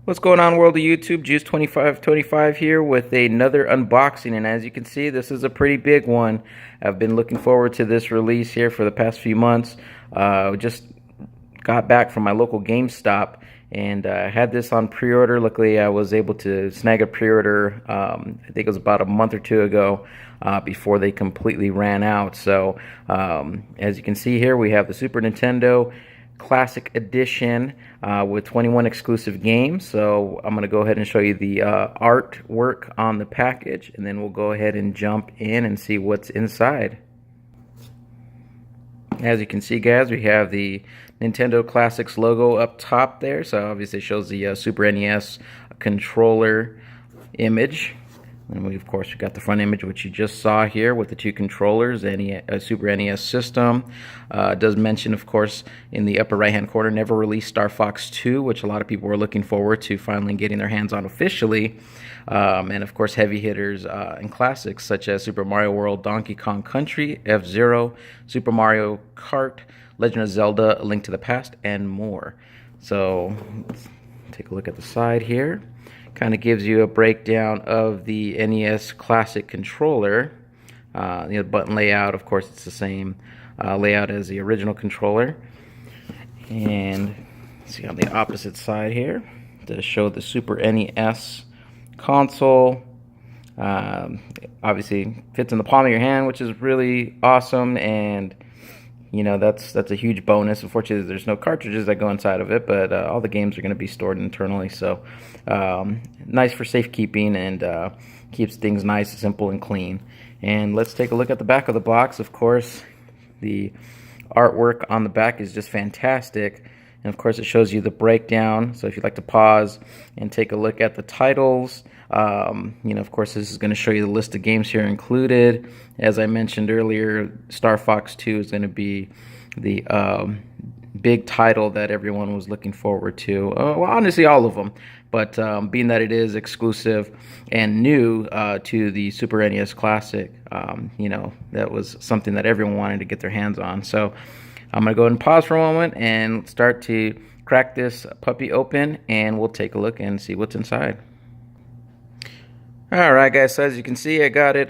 What's going on, world of YouTube? Juice2525 here with another unboxing, and as you can see, this is a pretty big one. I've been looking forward to this release here for the past few months. Just got back from my local GameStop and had this on pre-order. Luckily, I was able to snag a pre-order, I think it was about a month or two ago, before they completely ran out. So, as you can see here, we have the Super Nintendo Classic Edition with 21 exclusive games. So I'm going to go ahead and show you the artwork on the package, and then we'll go ahead and jump in and see what's inside. As you can see, guys, we have the Nintendo Classics logo up top there, so obviously it shows the Super NES controller image. And we, of course, we got the front image, which you just saw here with the two controllers and a Super NES system. It does mention, of course, in the upper right-hand corner, never released Star Fox 2, which a lot of people were looking forward to finally getting their hands on officially. And, of course, heavy hitters and classics such as Super Mario World, Donkey Kong Country, F-Zero, Super Mario Kart, Legend of Zelda, A Link to the Past, and more. So, let's take a look at the side here. Kind of gives you a breakdown of the NES Classic controller. The button layout, of course, it's the same layout as the original controller. And see on the opposite side here to show the Super NES console. Obviously fits in the palm of your hand, which is really awesome, and you know, that's a huge bonus. Unfortunately, there's no cartridges that go inside of it, but all the games are going to be stored internally. So nice for safekeeping, and keeps things nice, simple, and clean. And let's take a look at the back of the box. Of course, the artwork on the back is just fantastic. And of course, it shows you the breakdown. So if you'd like to pause and take a look at the titles, you know, of course, this is going to show you the list of games here included. As I mentioned earlier, Star Fox 2 is going to be the big title that everyone was looking forward to. Well, honestly, all of them. But being that it is exclusive and new to the Super NES Classic, you know, that was something that everyone wanted to get their hands on. So I'm going to go ahead and pause for a moment and start to crack this puppy open, and we'll take a look and see what's inside. Alright, guys, so as you can see, I got it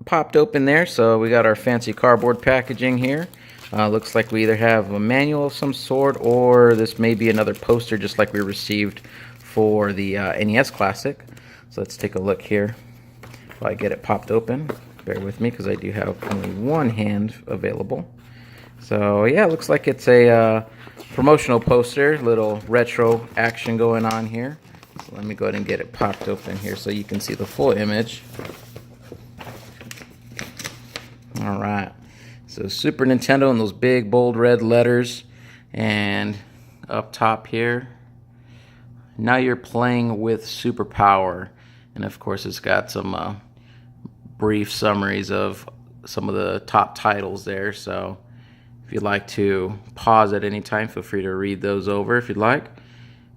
popped open there. So we got our fancy cardboard packaging here. Looks like we either have a manual of some sort, or this may be another poster just like we received for the NES Classic. So let's take a look here while I get it popped open. Bear with me because I do have only one hand available. So yeah, it looks like it's a promotional poster, little retro action going on here. So let me go ahead and get it popped open here so you can see the full image. Alright, so Super Nintendo in those big bold red letters, and up top here, now you're playing with superpower. And of course it's got some brief summaries of some of the top titles there. So if you'd like to pause at any time, feel free to read those over if you'd like.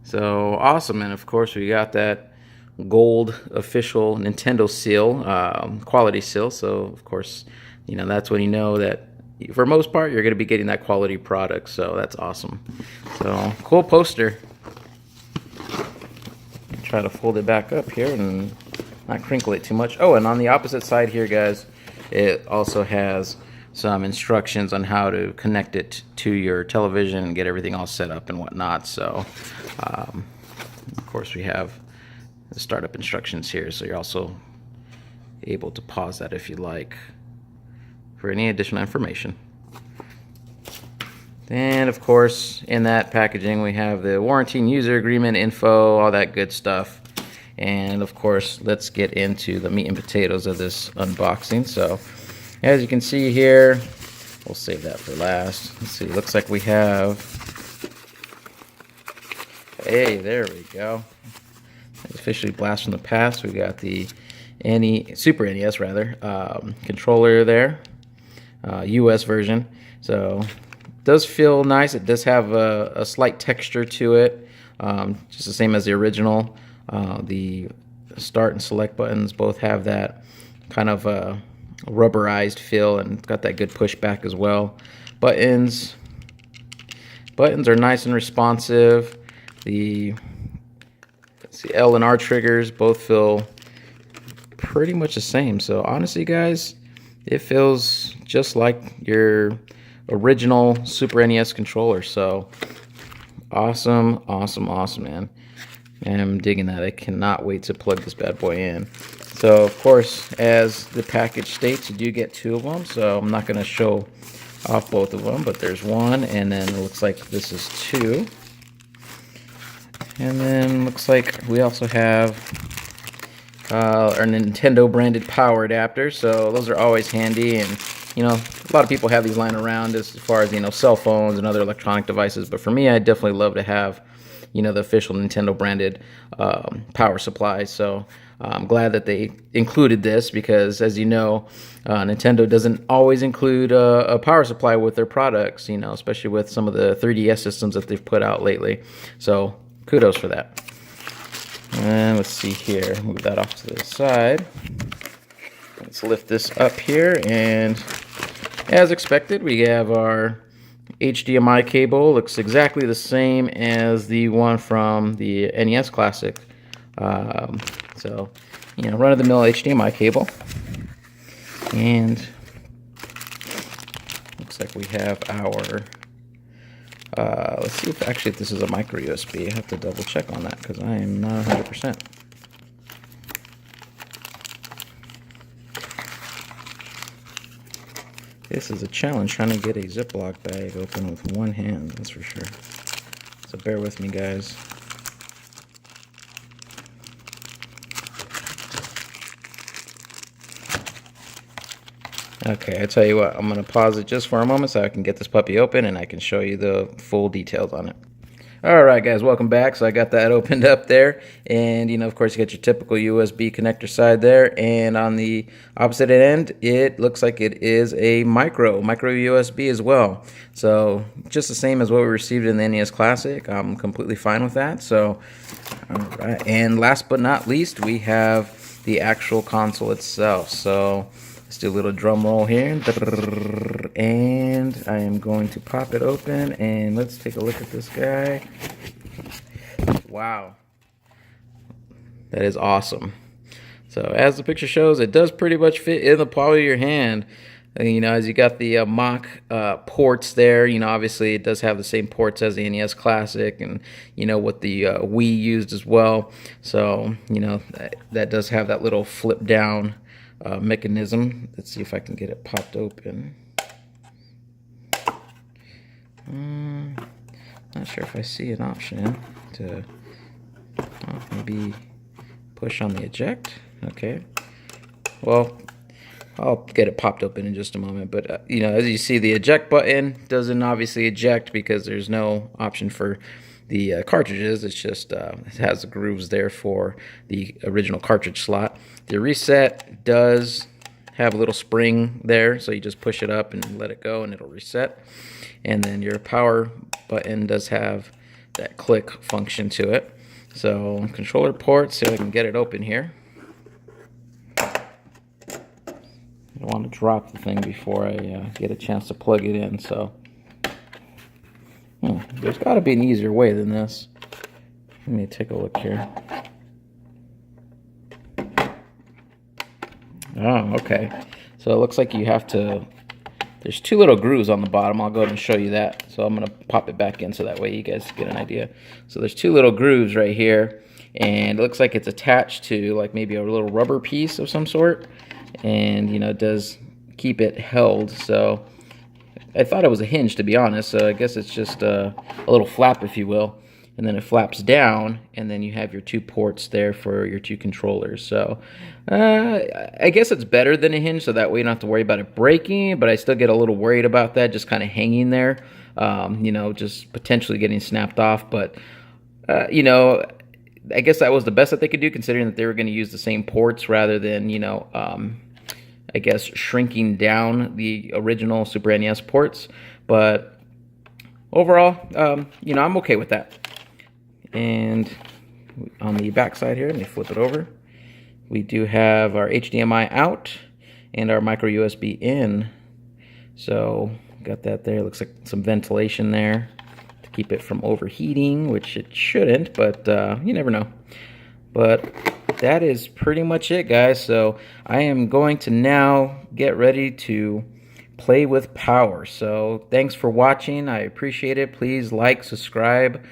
So awesome. And of course we got that gold official Nintendo seal, quality seal. So of course, you know, that's when you know that for most part you're going to be getting that quality product. So that's awesome. So cool poster. Try to fold it back up here and not crinkle it too much. Oh, and on the opposite side here, guys, it also has some instructions on how to connect it to your television and get everything all set up and whatnot. So of course we have the startup instructions here, so you're also able to pause that if you like for any additional information. And of course, in that packaging we have the warranty and user agreement info, all that good stuff. And of course, let's get into the meat and potatoes of this unboxing. So as you can see here, we'll save that for last. Let's see, looks like we have, hey, there we go. Officially blast from the past. We got the Super NES rather controller there, US version. So it does feel nice. It does have a slight texture to it, just the same as the original. The start and select buttons both have that kind of rubberized feel, and it's got that good pushback as well. Buttons are nice and responsive. The See, L and R triggers both feel pretty much the same. So honestly, guys, it feels just like your original Super NES controller. So awesome, awesome, awesome, man. I'm digging that. I cannot wait to plug this bad boy in. So, of course, as the package states, you do get 2 of them. So I'm not going to show off both of them, but there's 1, and then it looks like this is 2. And then looks like we also have our Nintendo branded power adapter. So those are always handy, and you know, a lot of people have these lying around as far as, you know, cell phones and other electronic devices. But for me, I definitely love to have, you know, the official Nintendo branded power supply. So I'm glad that they included this because, as you know, Nintendo doesn't always include a power supply with their products, you know, especially with some of the 3DS systems that they've put out lately. So kudos for that. And let's see here, move that off to the side. Let's lift this up here, and as expected, we have our HDMI cable. Looks exactly the same as the one from the NES Classic. So, you know, run-of-the-mill HDMI cable. And looks like we have our, let's see if actually if this is a micro USB. I have to double check on that because I am not 100%. This is a challenge trying to get a Ziploc bag open with one hand, that's for sure. So bear with me, guys. Okay, I tell you what, I'm going to pause it just for a moment so I can get this puppy open and I can show you the full details on it. Alright guys, welcome back. So I got that opened up there, and you know, of course, you got your typical USB connector side there, and on the opposite end it looks like it is a micro USB as well. So just the same as what we received in the NES Classic. I'm completely fine with that. So alright, and last but not least, we have the actual console itself. So let's do a little drum roll here, and I am going to pop it open, and let's take a look at this guy. Wow, that is awesome. So as the picture shows, it does pretty much fit in the palm of your hand. You know, as you got the mock ports there, you know, obviously it does have the same ports as the NES Classic, and you know what the Wii used as well. So you know that does have that little flip down mechanism. Let's see if I can get it popped open. Not sure if I see an option to maybe push on the eject. Okay, well, I'll get it popped open in just a moment. But you know, as you see, the eject button doesn't obviously eject because there's no option for the cartridges. It's just it has the grooves there for the original cartridge slot. The reset does have a little spring there, so you just push it up and let it go and it'll reset. And then your power button does have that click function to it. So controller ports, see if I can get it open here. I don't want to drop the thing before I get a chance to plug it in. So there's got to be an easier way than this. Let me take a look here. Oh, okay. So it looks like you have to, there's 2 little grooves on the bottom. I'll go ahead and show you that. So I'm going to pop it back in so that way you guys get an idea. So there's 2 little grooves right here, and it looks like it's attached to like maybe a little rubber piece of some sort. And you know, it does keep it held. So I thought it was a hinge, to be honest. So I guess it's just a little flap, if you will. And then it flaps down, and then you have your 2 ports there for your 2 controllers. So I guess it's better than a hinge, so that way you don't have to worry about it breaking, but I still get a little worried about that just kind of hanging there, you know, just potentially getting snapped off. But, you know, I guess that was the best that they could do, considering that they were going to use the same ports rather than, you know, I guess shrinking down the original Super NES ports. But overall, you know, I'm okay with that. And on the back side here, let me flip it over. We do have our HDMI out and our micro USB in. So got that there. Looks like some ventilation there to keep it from overheating, which it shouldn't, but you never know. But that is pretty much it, guys. So I am going to now get ready to play with power. So thanks for watching. I appreciate it. Please like, subscribe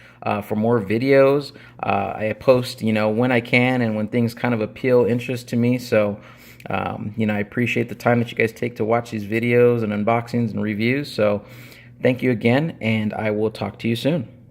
for more videos. I post, when I can and when things kind of appeal interest to me. So, I appreciate the time that you guys take to watch these videos and unboxings and reviews. So thank you again, and I will talk to you soon.